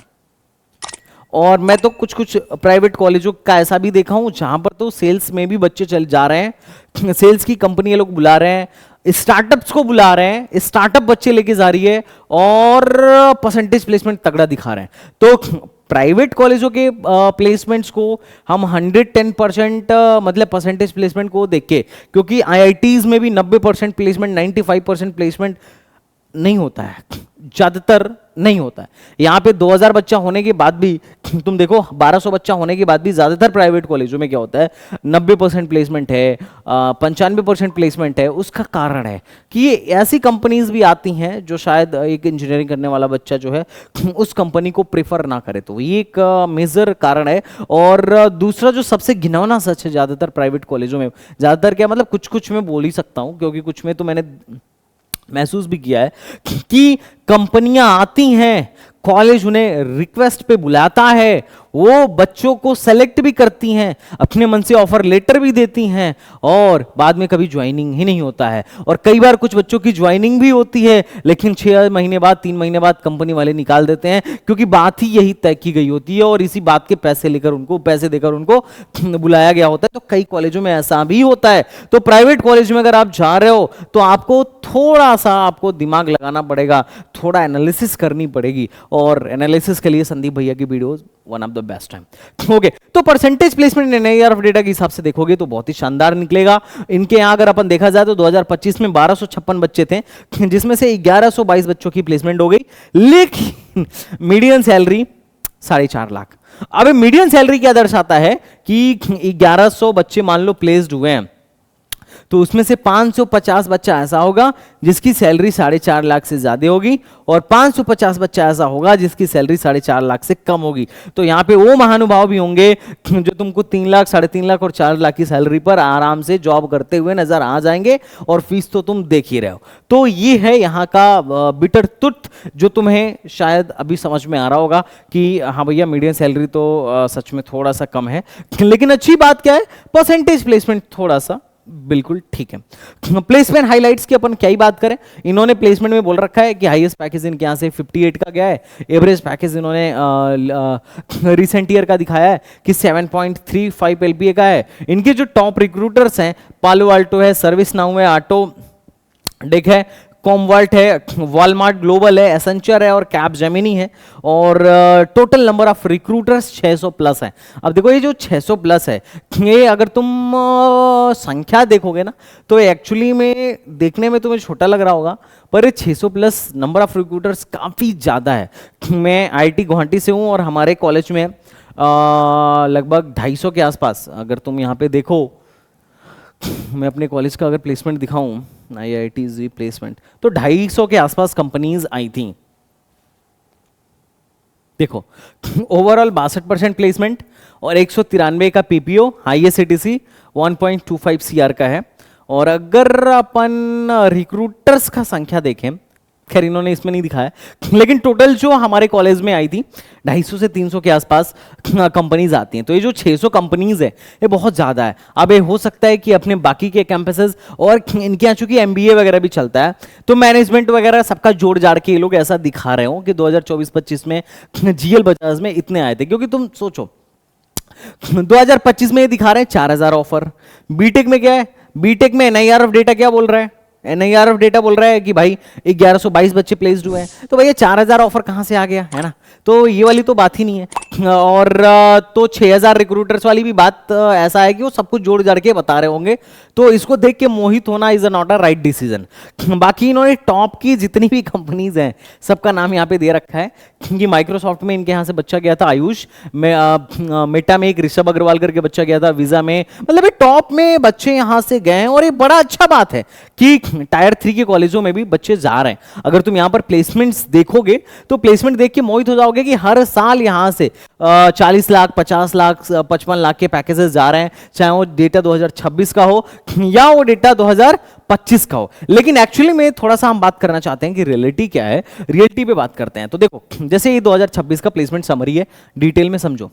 और मैं तो कुछ कुछ प्राइवेट कॉलेजों का ऐसा भी देखा हूं जहां पर तो सेल्स में भी बच्चे चल जा रहे हैं, सेल्स की कंपनी लोग बुला रहे हैं, स्टार्टअप्स को बुला रहे हैं, स्टार्टअप बच्चे लेके जा रही है और परसेंटेज प्लेसमेंट तगड़ा दिखा रहे हैं। तो प्राइवेट कॉलेजों के प्लेसमेंट्स को हम 110% मतलब परसेंटेज प्लेसमेंट को देख के, क्योंकि आईआईटीज में भी 90% प्लेसमेंट 95% प्लेसमेंट नहीं होता है, ज्यादातर नहीं होता है। यहाँ पे 2000 बच्चा होने के बाद भी तुम देखो 1200 बच्चा होने के बाद भी ज्यादातर प्राइवेट कॉलेजों में क्या होता है, 90% प्लेसमेंट है, 95% प्लेसमेंट है। उसका कारण है कि ये ऐसी कंपनीज भी आती हैं जो शायद एक इंजीनियरिंग करने वाला बच्चा जो है उस कंपनी को प्रेफर ना करे, तो ये एक मेजर कारण है। और दूसरा जो सबसे घिनौना सच है ज्यादातर प्राइवेट कॉलेजों में, ज्यादातर क्या मतलब कुछ कुछ में बोल ही सकता हूं क्योंकि कुछ में तो मैंने महसूस भी किया है कि कंपनियां आती हैं, कॉलेज उन्हें रिक्वेस्ट पे बुलाता है, वो बच्चों को सेलेक्ट भी करती हैं, अपने मन से ऑफर लेटर भी देती हैं और बाद में कभी ज्वाइनिंग ही नहीं होता है। और कई बार कुछ बच्चों की ज्वाइनिंग भी होती है लेकिन 6 महीने बाद 3 महीने बाद कंपनी वाले निकाल देते हैं, क्योंकि बात ही यही तय की गई होती है और इसी बात के पैसे देकर उनको बुलाया गया होता है। तो कई कॉलेजों में ऐसा भी होता है। तो प्राइवेट कॉलेज में अगर आप जा रहे हो तो आपको थोड़ा सा आपको दिमाग लगाना पड़ेगा, थोड़ा एनालिसिस करनी पड़ेगी, और एनालिसिस के लिए संदीप भैया की videos one of the best time. Okay, तो percentage placement NIR of data के हिसाब से देखोगे तो बहुत ही शानदार निकलेगा। इनके यहां अगर अपन देखा जाए तो 2025 में 1256 बच्चे थे, जिसमें से 1122 बच्चों की प्लेसमेंट हो गई, लेकिन मीडियन सैलरी 4.5 लाख। अब मीडियन सैलरी क्या दर्शाता है कि 1100 बच्चे मान लो प्लेस्ड हुए हैं, तो उसमें से 550 बच्चा ऐसा होगा जिसकी सैलरी 4.5 लाख से ज्यादा होगी और 550 बच्चा ऐसा होगा जिसकी सैलरी 4.5 लाख से कम होगी। तो यहाँ पे वो महानुभाव भी होंगे जो तुमको 3 लाख 3.5 लाख और 4 लाख की सैलरी पर आराम से जॉब करते हुए नजर आ जाएंगे और फीस तो तुम देख ही रहे हो। तो ये है यहाँ का बिटर तुट जो तुम्हें शायद अभी समझ में आ रहा होगा कि हाँ भैया मीडियम सैलरी तो सच में थोड़ा सा कम है, लेकिन अच्छी बात क्या है, परसेंटेज प्लेसमेंट थोड़ा सा बिल्कुल ठीक है। प्लेसमेंट हाइलाइट्स की अपन क्या ही बात करें, इन्होंने प्लेसमेंट में बोल रखा है कि हाईएस्ट पैकेज इनके यहां से 58 का गया है, एवरेज पैकेज इन्होंने रिसेंट ईयर का दिखाया है कि 7.35 एलपीए का है। इनके जो टॉप रिक्रूटर्स हैं, पालो अल्टो है, सर्विस नाउ है, ऑटो डेक है, कॉमवर्ट है, वॉलमार्ट ग्लोबल है, एसेंचर है और कैपजेमिनी है। और total number of recruiters 600 plus है। अब देखो ये जो 600 प्लस है, ये अगर तुम संख्या देखोगे ना तो एक्चुअली में देखने में तुम्हें छोटा लग रहा होगा, पर ये 600 प्लस नंबर ऑफ रिक्रूटर्स काफ़ी ज़्यादा है। मैं आईआईटी गुवाहाटी से हूँ और हमारे कॉलेज में लगभग 250 के आसपास, अगर तुम यहाँ पे देखो, मैं अपने कॉलेज का अगर प्लेसमेंट दिखाऊं, IITZ प्लेसमेंट, तो 250 के आसपास कंपनीज आई थी। देखो ओवरऑल 62% प्लेसमेंट और 193 का पीपीओ, ISCTC 1.25 CR का है। और अगर अपन रिक्रूटर्स का संख्या देखें, खैर इन्होंने इसमें नहीं दिखाया, लेकिन टोटल जो हमारे कॉलेज में आई थी 250 से 300 के आसपास कंपनीज आती हैं। तो ये जो 600 कंपनीज है ये बहुत ज़्यादा है। अब ये हो सकता है कि अपने बाकी के कैंपसेस और इनके यहाँ चूंकि MBA वगैरह भी चलता है तो मैनेजमेंट वगैरह सबका जोड़ जाड़ के ये लोग ऐसा दिखा रहे हो कि 2024-25 में GL बजाज में इतने आए थे। क्योंकि तुम सोचो 2025 में ये दिखा रहे हैं 4000 ऑफर। बीटेक में क्या है, बीटेक में एनआईआर ऑफ डेटा क्या बोल रहा है, एनआईआर ऑफ डेटा बोल रहा है कि भाई 1122 बच्चे प्लेस्ड हुए हैं। तो भैया 4000 ऑफर कहां से आ गया, है ना। तो ये वाली तो बात ही नहीं है। और तो 6000 रिक्रूटर्स वाली भी बात ऐसा है कि वो सब कुछ जोड़ जाड़ के बता रहे होंगे। तो इसको देख के मोहित होना is not a right decision. बाकी इन्होंने टॉप की जितनी भी कंपनीज हैं सबका नाम यहाँ पे दे रखा है कि माइक्रोसॉफ्ट में इनके यहाँ से बच्चा गया था आयुष, मेटा में एक ऋषभ अग्रवाल करके बच्चा गया था, वीजा में, मतलब ये टॉप में बच्चे यहाँ से गए हैं। और ये बड़ा अच्छा बात है कि टायर 3 के कॉलेजों में भी बच्चे जा रहे हैं। अगर तुम यहाँ पर प्लेसमेंट्स देखोगे तो प्लेसमेंट देख के मोहित हो जाओगे कि हर साल यहाँ से 40 लाख 50 लाख 55 लाख के पैकेजेस जा रहे हैं, चाहे वो डेटा 2026 का हो या वो डेटा 2025 का हो। लेकिन एक्चुअली में थोड़ा सा हम बात करना चाहते हैं कि रियलिटी क्या है, रियलिटी पे बात करते हैं। तो देखो जैसे ये 2026 का प्लेसमेंट समरी है, डिटेल में समझो।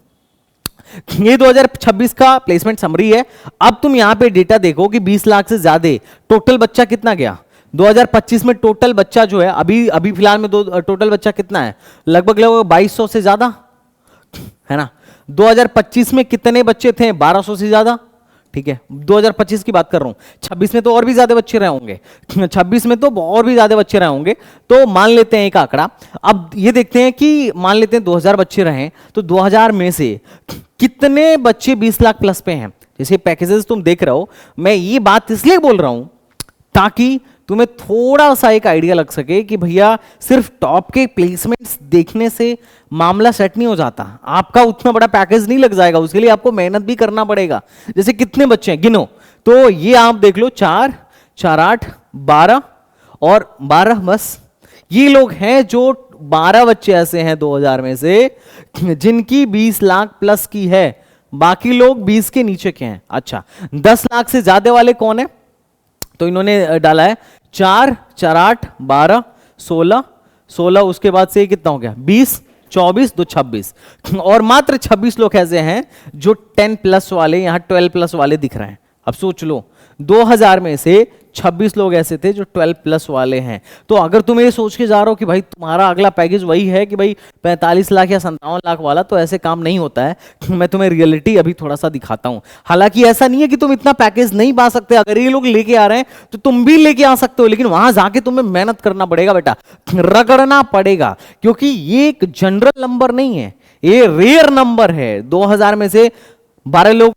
ये 2026 का प्लेसमेंट समरी है। अब तुम यहां पे डेटा देखो कि 20 लाख से ज्यादा टोटल बच्चा कितना गया, 2025 में टोटल बच्चा जो है अभी अभी फिलहाल में टोटल बच्चा कितना है, लगभग लगभग 2200 से ज्यादा है ना। 2025 में कितने बच्चे थे, 1200 से ज्यादा, ठीक है। 2025 की बात कर रहा हूं, 26 में तो और भी ज्यादा बच्चे रहे होंगे, 26 में तो और भी ज्यादा बच्चे रहे होंगे। तो मान लेते हैं एक आंकड़ा, अब ये देखते हैं कि मान लेते हैं 2000 बच्चे रहे, तो 2000 में से कितने बच्चे 20 लाख प्लस पे हैं। जैसे पैकेजेस तुम देख रहे हो, मैं ये बात इसलिए बोल रहा हूं ताकि तुम्हें थोड़ा सा एक आइडिया लग सके कि भैया सिर्फ टॉप के प्लेसमेंट्स देखने से मामला सेट नहीं हो जाता, आपका उतना बड़ा पैकेज नहीं लग जाएगा, उसके लिए आपको मेहनत भी करना पड़ेगा। जैसे कितने बच्चे हैं गिनो, तो ये आप देख लो 4 4 8 12 और 12, बस ये लोग हैं जो 12 बच्चे ऐसे हैं 2000 में से जिनकी 20 लाख प्लस की है, बाकी लोग 20 के नीचे के हैं। अच्छा 10 लाख से ज्यादा वाले कौन है, तो इन्होंने डाला है 4 4 8 12 16 16, उसके बाद से कितना हो गया 20 24 2 26, और मात्र 26 लोग ऐसे हैं जो 10 प्लस वाले, यहां 12 प्लस वाले दिख रहे हैं। अब सोच लो 2000 में से 26 लोग ऐसे थे जो 12 प्लस वाले हैं। तो अगर तुम ये सोच के जा रहे हो कि भाई तुम्हारा अगला पैकेज वही है कि भाई 45 लाख या 57 लाख वाला, तो ऐसे काम नहीं होता है। मैं तुम्हें रियलिटी अभी थोड़ा सा दिखाता हूं। हालांकि ऐसा नहीं है कि तुम इतना पैकेज नहीं पा सकते, अगर ये लोग लेके आ रहे हैं तो तुम भी लेके आ सकते हो, लेकिन वहां जाके तुम्हें मेहनत करना पड़ेगा बेटा, रगड़ना पड़ेगा, क्योंकि ये एक जनरल नंबर नहीं है, ये रेयर नंबर है। 2000 में से 12 लोग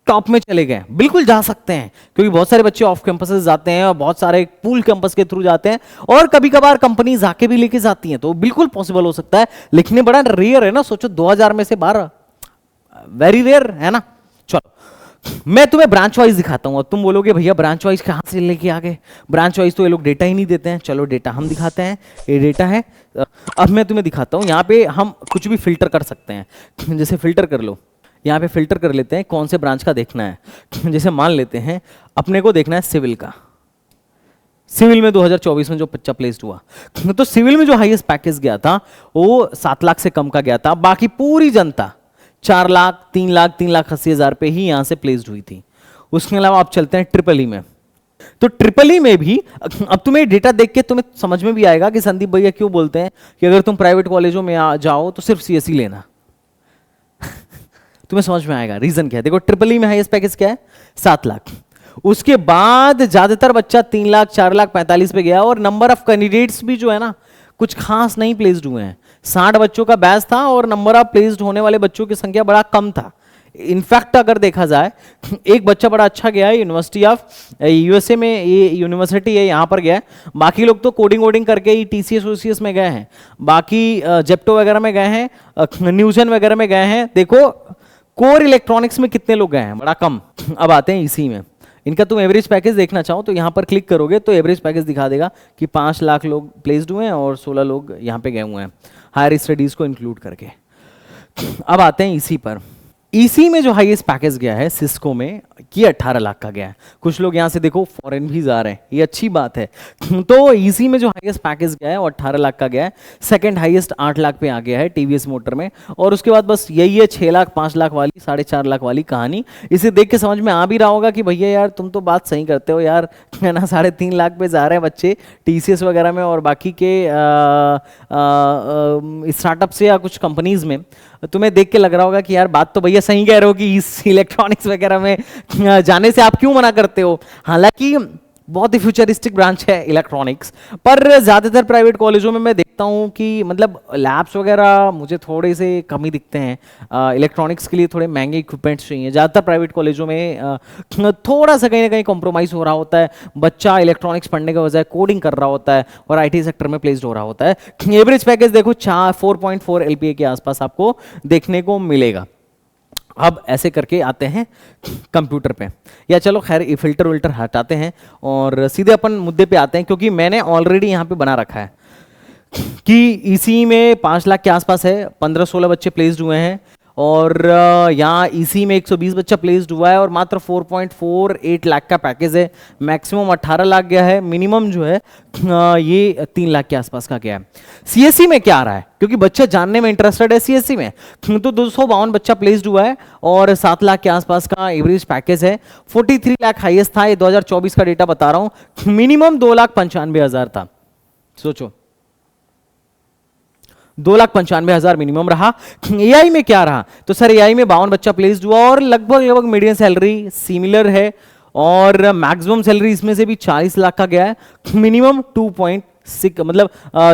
टॉप में चले गए, बिल्कुल जा सकते हैं, क्योंकि बहुत सारे बच्चे ऑफ कैंपसेस जाते हैं और बहुत सारे पूल कैंपस के थ्रू जाते हैं, और कभी कभार कंपनी जाके भी लेके जाती हैं, तो बिल्कुल पॉसिबल हो सकता है, लेकिन ये बड़ा रेयर है ना। सोचो 2000 में से 12, वेरी रेयर है ना। चलो मैं तुम्हें ब्रांच वाइज दिखाता हूं। अब तुम बोलोगे भैया ब्रांच वाइज कहां से लेके आ गए, ब्रांच वाइज तो ये लोग डेटा ही नहीं देते हैं। चलो डेटा हम दिखाते हैं, ये डेटा है। अब मैं तुम्हें दिखाता हूं, यहां पे हम कुछ भी फिल्टर कर सकते हैं। जैसे फिल्टर कर लो, यहाँ पे फिल्टर कर लेते हैं कौन से ब्रांच का देखना है। जैसे मान लेते हैं अपने को देखना है सिविल का, सिविल में 2024 में जो बच्चा प्लेस्ड हुआ, तो सिविल में जो हाईएस्ट पैकेज गया था वो 7 लाख से कम का गया था। बाकी पूरी जनता 4 लाख 3 लाख 3,80,000 पे ही यहां से प्लेस्ड हुई थी। उसके अलावा आप चलते हैं ट्रिपल ई में, तो ट्रिपल ई में भी अब तुम्हें डेटा देख के तुम्हें समझ में भी आएगा कि संदीप भैया क्यों बोलते हैं कि अगर तुम प्राइवेट कॉलेजों में जाओ तो सिर्फ सीएसई लेना। तुम्हें समझ में आएगा रीजन क्या है। देखो ट्रिपल ई में हाईएस्ट पैकेज क्या है, 7 लाख। उसके बाद ज्यादातर बच्चा 3 लाख 4 लाख 45 पे गया, और नंबर ऑफ कैंडिडेट्स भी जो है ना कुछ खास नहीं प्लेस्ड हुए हैं। 60 बच्चों का बैच था और नंबर ऑफ प्लेस्ड होने वाले बच्चों की संख्या बड़ा कम था। इनफैक्ट अगर देखा जाए, एक बच्चा बड़ा अच्छा गया है यूनिवर्सिटी ऑफ यूएसए में, ये यूनिवर्सिटी है यहां पर गया है। बाकी लोग तो कोडिंग वोडिंग करके ही टीसीएस ओसीएस में गए हैं, बाकी जेप्टो वगैरह में गए हैं, न्यूजन वगैरह में गए हैं। देखो कोर इलेक्ट्रॉनिक्स में कितने लोग गए हैं, बड़ा कम। अब आते हैं इसी में, इनका तुम एवरेज पैकेज देखना चाहो तो यहां पर क्लिक करोगे तो एवरेज पैकेज दिखा देगा कि 5 लाख लोग प्लेस्ड हुए हैं और 16 लोग यहां पे गए हुए हैं हायर स्टडीज को इंक्लूड करके। अब आते हैं इसी पर, इसी में जो हाईएस्ट पैकेज गया है सिस्को में, ये 18 लाख का गया है। कुछ लोग यहां से देखो फॉरेन भी जा रहे हैं, ये अच्छी बात है। तो इसी में जो हाईएस्ट पैकेज गया है वो 18 लाख का गया है। सेकंड हाईएस्ट 8 लाख पे आ गया है टीवीएस मोटर में, और उसके बाद बस यही है 6 लाख 5 लाख वाली 4.5 लाख वाली कहानी। इसे देख के समझ में आ भी रहा होगा कि भैया यार तुम तो बात सही करते हो यार, है ना। 3.5 लाख पे जा रहे हैं बच्चे टीसीएस वगैरह में और बाकी के स्टार्टअप से या कुछ कंपनीज में। तुम्हें देख के लग रहा होगा कि यार बात तो भैया सही कह रहे हो कि इस इलेक्ट्रॉनिक्स वगैरह में जाने से आप क्यों मना करते हो। हालांकि बहुत ही फ्यूचरिस्टिक ब्रांच है इलेक्ट्रॉनिक्स, पर ज्यादातर प्राइवेट कॉलेजों में मैं देखता हूं कि मतलब लैब्स वगैरह मुझे थोड़े से कम ही दिखते हैं। इलेक्ट्रॉनिक्स के लिए थोड़े महंगे इक्विपमेंट्स चाहिए। ज़्यादातर प्राइवेट कॉलेजों में थोड़ा सा कहीं ना कहीं कॉम्प्रोमाइज़ हो रहा होता है। बच्चा इलेक्ट्रॉनिक्स पढ़ने के बजाय कोडिंग कर रहा होता है और आईटी सेक्टर में प्लेस्ड हो रहा होता है। एवरेज पैकेज देखो 4.4 LPA के आसपास आपको देखने को मिलेगा। अब ऐसे करके आते हैं कंप्यूटर पे, या चलो खैर ये फिल्टर विल्टर हटाते हैं और सीधे अपन मुद्दे पे आते हैं, क्योंकि मैंने ऑलरेडी यहाँ पे बना रखा है कि इसी में 5 लाख के आसपास है, 15-16 बच्चे प्लेस्ड हुए हैं। और यहाँ ईसी में 120 बच्चा प्लेस्ड हुआ है और मात्र 4.48 लाख का पैकेज है। मैक्सिमम 18 लाख गया है, मिनिमम जो है ये 3 लाख के आसपास का गया है। सीएससी में क्या आ रहा है, क्योंकि बच्चा जानने में इंटरेस्टेड है सीएससी में, तो 252 बच्चा प्लेस्ड हुआ है और 7 लाख के आसपास का एवरेज पैकेज है। 43 लाख हाईएस्ट था, ये 2024 का डेटा बता रहा हूं। मिनिमम 2,95,000 था, सोचो 2,95,000 मिनिमम रहा। एआई में क्या रहा, तो सर एआई में 52 बच्चा प्लेस्ड हुआ और लगभग मीडियम सैलरी सिमिलर है और मैक्सिमम सैलरी इसमें से भी 40 लाख का गया है। मिनिमम 2.6 मतलब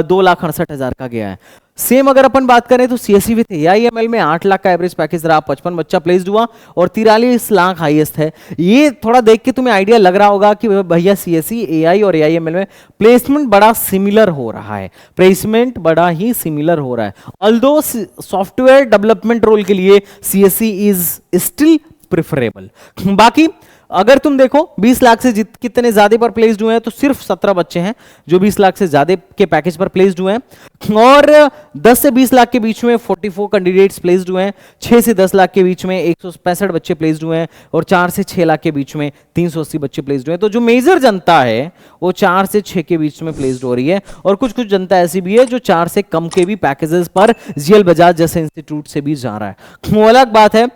2,68,000 का गया है। सेम अगर अपन बात करें तो सीएससी विथ एआईएमएल में 8 लाख का एवरेज पैकेज रहा, 55 बच्चा प्लेस्ड हुआ और 43 लाख हाईएस्ट है। ये थोड़ा देख के तुम्हें आइडिया लग रहा होगा कि भैया सीएससी एआई और एआईएमएल में प्लेसमेंट बड़ा सिमिलर हो रहा है, प्लेसमेंट बड़ा ही सिमिलर हो रहा है। ऑल्दो सॉफ्टवेयर डेवलपमेंट रोल के लिए सीएससी इज स्टिल प्रेफरेबल। बाकी अगर तुम देखो 20 लाख से कितने ज्यादा पर प्लेस्ड हुए हैं, तो सिर्फ 17 बच्चे हैं जो 20 लाख से ज्यादा के पैकेज पर प्लेस्ड हुए हैं और 10 से 20 लाख के बीच में 44 कैंडिडेट्स प्लेस्ड हुए हैं। 6 से 10 लाख के बीच में 165 बच्चे प्लेस्ड हुए हैं और 4 से 6 लाख के बीच में 380 बच्चे प्लेस्ड हुए हैं। तो जो मेजर जनता है वो 4 से 6 के बीच में प्लेस्ड हो रही है और कुछ कुछ जनता ऐसी भी है जो 4 से कम के भी पैकेजेस पर जीएल बजाज जैसे इंस्टीट्यूट से भी जा रहा है। वो अलग बात है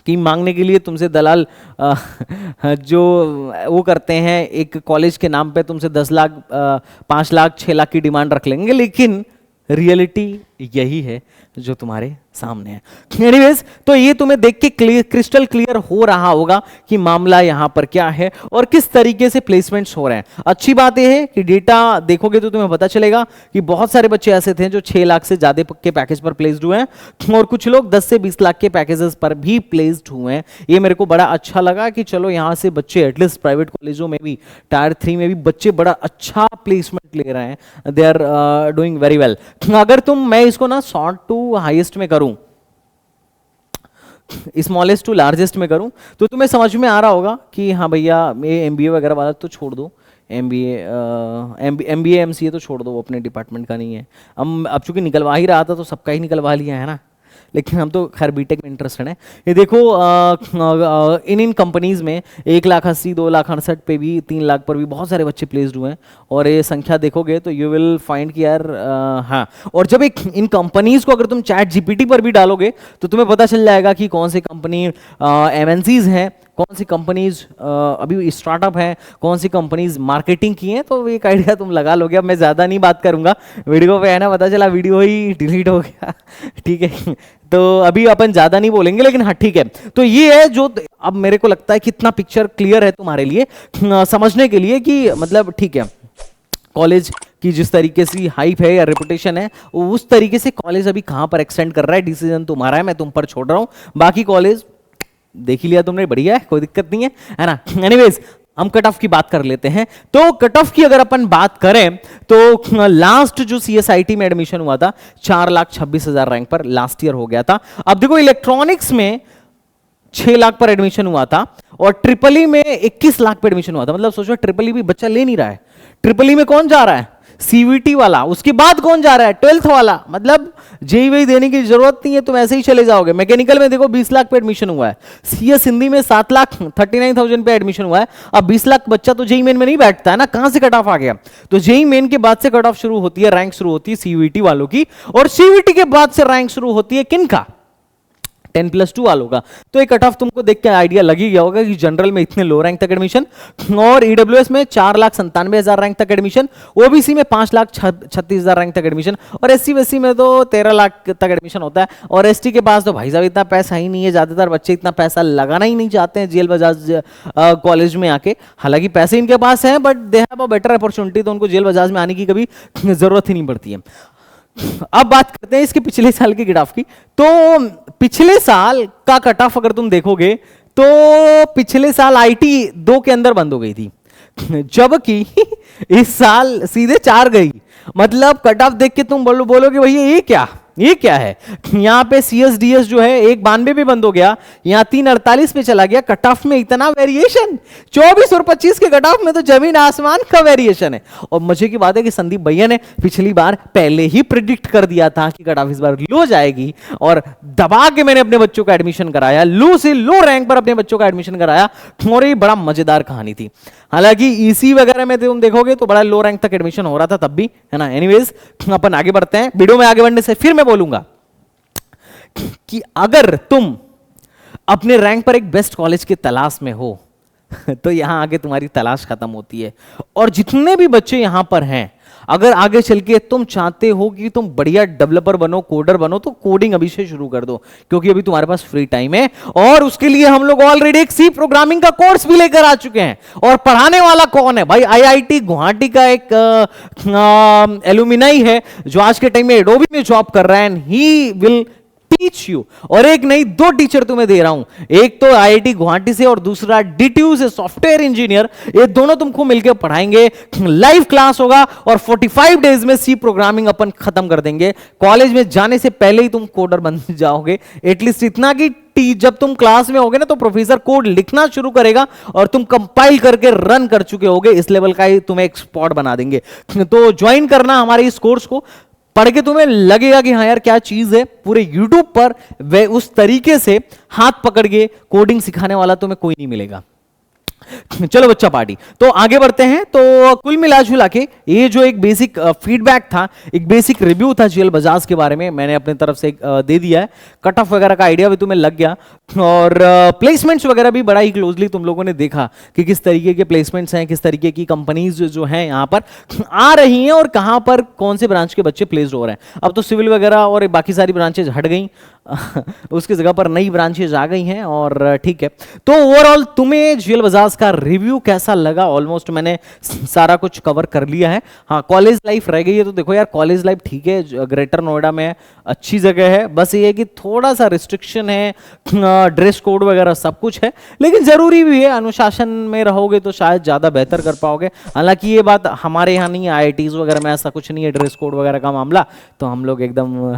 कि मांगने के लिए तुमसे दलाल जो वो करते हैं एक कॉलेज के नाम पे तुमसे 10 लाख 5 लाख 6 लाख की डिमांड रख लेंगे, लेकिन रियलिटी यही है जो तुम्हारे सामने है। एनीवेज, तो ये तुम्हें देख के क्रिस्टल क्लियर हो रहा होगा कि मामला यहां पर क्या है और किस तरीके से प्लेसमेंट्स हो रहे हैं। अच्छी बात यह है कि डेटा देखोगे तो तुम्हें पता चलेगा कि बहुत सारे बच्चे ऐसे थे जो 6 लाख से ज्यादा के पैकेज पर प्लेस्ड हुए हैं और कुछ लोग 10 से 20 लाख के पैकेजेस पर भी प्लेस्ड हुए हैं। ये मेरे को बड़ा अच्छा लगा कि चलो यहां से बच्चे एटलीस्ट प्राइवेट कॉलेजों में भी, टायर 3 में भी बच्चे बड़ा अच्छा प्लेसमेंट ले रहे हैं, they are doing very well. अगर मैं इसको ना शॉर्ट टू हाईएस्ट में करूं, स्मॉलेस्ट टू लार्जेस्ट में करूं, तो तुम्हें समझ में आ रहा होगा कि हाँ भैया ये एमबीए वगैरह वाला तो छोड़ दो, एमबीए एमसीए तो छोड़ दो, वो अपने डिपार्टमेंट का नहीं है। अब चूंकि निकलवा ही रहा था तो सबका ही निकलवा लिया है ना, लेकिन हम तो खैर बीटेक में इंटरेस्टेड है। ये देखो इन कंपनीज में 1,80,000 2,68,000 पे भी 3 लाख पर भी बहुत सारे बच्चे प्लेस्ड हुए हैं और ये संख्या देखोगे तो यू विल फाइंड कि यार हाँ। और जब इन कंपनीज को अगर तुम चैट जीपीटी पर भी डालोगे तो तुम्हें पता चल जाएगा कि कौन सी कंपनी एमएनसीज हैं, कौन सी कंपनीज अभी स्टार्टअप हैं, कौन सी कंपनीज मार्केटिंग की हैं, तो एक आइडिया तुम लगा लोगे। अब मैं ज़्यादा नहीं बात करूंगा, वीडियो पे है ना, पता चला वीडियो ही डिलीट हो गया ठीक है, तो अभी अपन ज़्यादा नहीं बोलेंगे, लेकिन हाँ ठीक है। तो ये है जो अब मेरे को लगता है कितना पिक्चर क्लियर है तुम्हारे लिए समझने के लिए कि मतलब ठीक है, कॉलेज की जिस तरीके से हाइप है या रेपुटेशन है उस तरीके से कॉलेज अभी कहाँ पर एक्सटेंड कर रहा है, डिसीजन तुम्हारा है, मैं तुम पर छोड़ रहा हूँ। बाकी कॉलेज देख ही लिया तुमने, बढ़िया है, कोई दिक्कत नहीं है ना। एनीवेज, हम कट ऑफ की बात कर लेते हैं। तो कट ऑफ की अगर अपन बात करें तो लास्ट जो सीएसआईटी में एडमिशन हुआ था 4,26,000 रैंक पर लास्ट ईयर हो गया था। अब देखो इलेक्ट्रॉनिक्स में 6 लाख पर एडमिशन हुआ था और ट्रिपल ई में 21 लाख पर एडमिशन हुआ था। मतलब सोचो ट्रिपल ई भी बच्चा ले नहीं रहा है। ट्रिपल ई में कौन जा रहा है? सीवीटी वाला। उसके बाद कौन जा रहा है? 12th वाला। मतलब जेई वेई देने की जरूरत नहीं है, तुम ऐसे ही चले जाओगे। मैकेनिकल में देखो 20 लाख पे एडमिशन हुआ है, सीएस हिंदी में 7,39,000 पे एडमिशन हुआ है। अब 20 लाख बच्चा तो जेई मेन में नहीं बैठता है ना, कहां से कट ऑफ आ गया? तो जेई मेन के बाद से कट ऑफ शुरू होती है, रैंक शुरू होती है सीवीटी वालों की, और सीवीटी के बाद से रैंक शुरू होती है किनका? 10+2 वालों का। तो एक कट ऑफ तुमको देख के आइडिया लग ही गया होगा कि जनरल में इतने लो रैंक तक एडमिशन, और ईडब्ल्यूएस में 4,97,000 रैंक तक एडमिशन, ओबीसी में 5,36,000 रैंक तक एडमिशन, और एससी वेसी में तो 13 लाख तक एडमिशन होता है। और एसटी के पास तो भाई साहब इतना पैसा ही नहीं है, ज्यादातर बच्चे इतना पैसा लगाना ही नहीं चाहते हैं जेल बजाज कॉलेज में आके। हालांकि पैसे इनके पास हैं but they have a better opportunity, तो उनको जेल बजाज में आने की कभी जरूरत ही नहीं पड़ती है। अब बात करते हैं इसके पिछले साल के कट ऑफ की। तो पिछले साल का कट ऑफ अगर तुम देखोगे तो पिछले साल आईटी 2 के अंदर बंद हो गई थी, जबकि इस साल सीधे 4 गई। मतलब कट ऑफ देख के तुम बोलोगे भैया ये क्या, ये क्या है? यहाँ पे CSDS जो है 192 पे बंद हो गया, यहाँ 348 पे चला गया। कट ऑफ में इतना वेरिएशन, 24 और 25 के कट ऑफ में तो जमीन आसमान का वेरिएशन है। और मजे की बात है कि संदीप भैया ने पिछली बार पहले ही प्रिडिक्ट कर दिया था कि कट ऑफ इस बार लो जाएगी, और दबा के मैंने अपने बच्चों का एडमिशन कराया, लो से लो रैंक पर अपने बच्चों का एडमिशन कराया। और ये बड़ा मजेदार कहानी थी। हालांकि ईसी वगैरह में तुम देखोगे तो बड़ा लो रैंक तक एडमिशन हो रहा था तब भी, है ना। एनीवेज अपन आगे बढ़ते हैं। वीडियो में आगे बढ़ने से फिर मैं बोलूंगा कि अगर तुम अपने रैंक पर एक बेस्ट कॉलेज की तलाश में हो तो यहां आगे तुम्हारी तलाश खत्म होती है। और जितने भी बच्चे यहां पर हैं, अगर आगे चल के तुम चाहते हो कि तुम बढ़िया डेवलपर बनो, कोडर बनो, तो कोडिंग अभी से शुरू कर दो, क्योंकि अभी तुम्हारे पास फ्री टाइम है। और उसके लिए हम लोग ऑलरेडी एक सी प्रोग्रामिंग का कोर्स भी लेकर आ चुके हैं। और पढ़ाने वाला कौन है भाई? आईआईटी गुवाहाटी का एक एलुमिनाई है जो आज के टाइम में एडोबी में जॉब कर रहा है, and he will teach you. और एक नहीं, दो टीचर तुम्हें दे रहा हूं, एक तो आईआईटी गुवाहाटी से और दूसरा डीटीयू से सॉफ्टवेयर इंजीनियर। ये दोनों तुमको मिलकर पढ़ाएंगे, लाइव क्लास होगा, और 45 डेज में सी प्रोग्रामिंग अपन खत्म कर देंगे। कॉलेज में जाने से पहले ही तुम कोडर बन जाओगे। एटलीस्ट इतना कि जब तुम क्लास में होगे ना तो प्रोफेसर कोड लिखना शुरू करेगा और तुम कंपाइल करके रन कर चुके होगे, इस लेवल का ही तुम्हें एक्सपर्ट बना देंगे। तो ज्वाइन करना हमारे इस कोर्स को, पढ़ के तुम्हें लगेगा कि हाँ यार क्या चीज है। पूरे YouTube पर वे उस तरीके से हाथ पकड़ के कोडिंग सिखाने वाला तुम्हें कोई नहीं मिलेगा। चलो बच्चा पार्टी, तो आगे बढ़ते हैं। तो कुल मिला जुला के ये जो एक बेसिक फीडबैक था, एक बेसिक रिव्यू था जीएल बजाज के बारे में, मैंने अपने तरफ से दे दिया है। कट ऑफ वगैरह का आइडिया भी तुम्हें लग गया, और प्लेसमेंट्स वगैरह भी बड़ा ही क्लोजली तुम लोगों ने देखा कि किस तरीके के प्लेसमेंट्स हैं, किस तरीके की कंपनीज जो हैं यहाँ पर आ रही हैं, और कहाँ पर कौन से ब्रांच के बच्चे प्लेस्ड हो रहे हैं। अब तो सिविल वगैरह और बाकी सारी ब्रांचेज हट गई उसकी जगह पर नई ब्रांचेज आ गई हैं, और ठीक है। तो ओवरऑल तुम्हें जीएल बजाज का रिव्यू कैसा लगा? ऑलमोस्ट मैंने सारा कुछ कवर कर लिया है। हाँ, कॉलेज लाइफ रह गई है, तो देखो यार कॉलेज लाइफ ठीक है, ग्रेटर नोएडा में अच्छी जगह है, बस ये है कि थोड़ा सा रिस्ट्रिक्शन है, ड्रेस कोड वगैरह सब कुछ है, लेकिन जरूरी भी है। अनुशासन में रहोगे तो शायद ज्यादा बेहतर कर पाओगे। हालांकि ये बात हमारे यहाँ नहीं है, आईआईटीज वगैरह में ऐसा कुछ नहीं है ड्रेस कोड वगैरह का मामला, तो हम लोग एकदम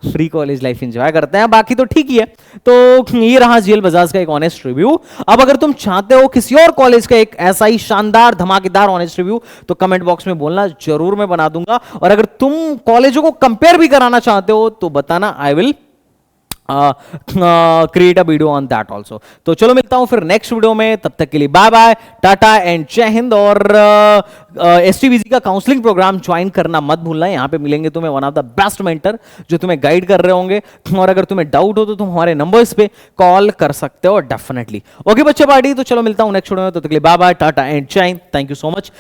फ्री कॉलेज लाइफ एंजॉय करते हैं। बाकी तो ठीक ही है। तो ये रहा जीएल बजाज का एक ऑनेस्ट रिव्यू। अब अगर तुम चाहते हो किसी और कॉलेज का एक ऐसा ही शानदार धमाकेदार ऑनेस्ट रिव्यू, तो कमेंट बॉक्स में बोलना, जरूर मैं बना दूंगा। और अगर तुम कॉलेजों को कंपेयर भी कराना चाहते हो तो बताना, I will create a video on that also. तो चलो मिलता हूं फिर नेक्स्ट वीडियो में, तब तक के लिए बाय बाय, टाटा एंड जय हिंद। और एसटीबीजी का काउंसलिंग प्रोग्राम ज्वाइन करना मत भूलना। यहाँ पे मिलेंगे तुम्हें one of the best mentor जो तुम्हें गाइड कर रहे होंगे, और अगर तुम्हें डाउट हो तो तुम हमारे नंबर्स पे कॉल कर सकते हो डेफिनेटली। ओके बच्चे पार्टी, तो चलो मिलता हूं नेक्स्ट वीडियो में, तब तक के लिए बाय बाय, टाटा एंड जय Hind. Thank you so much.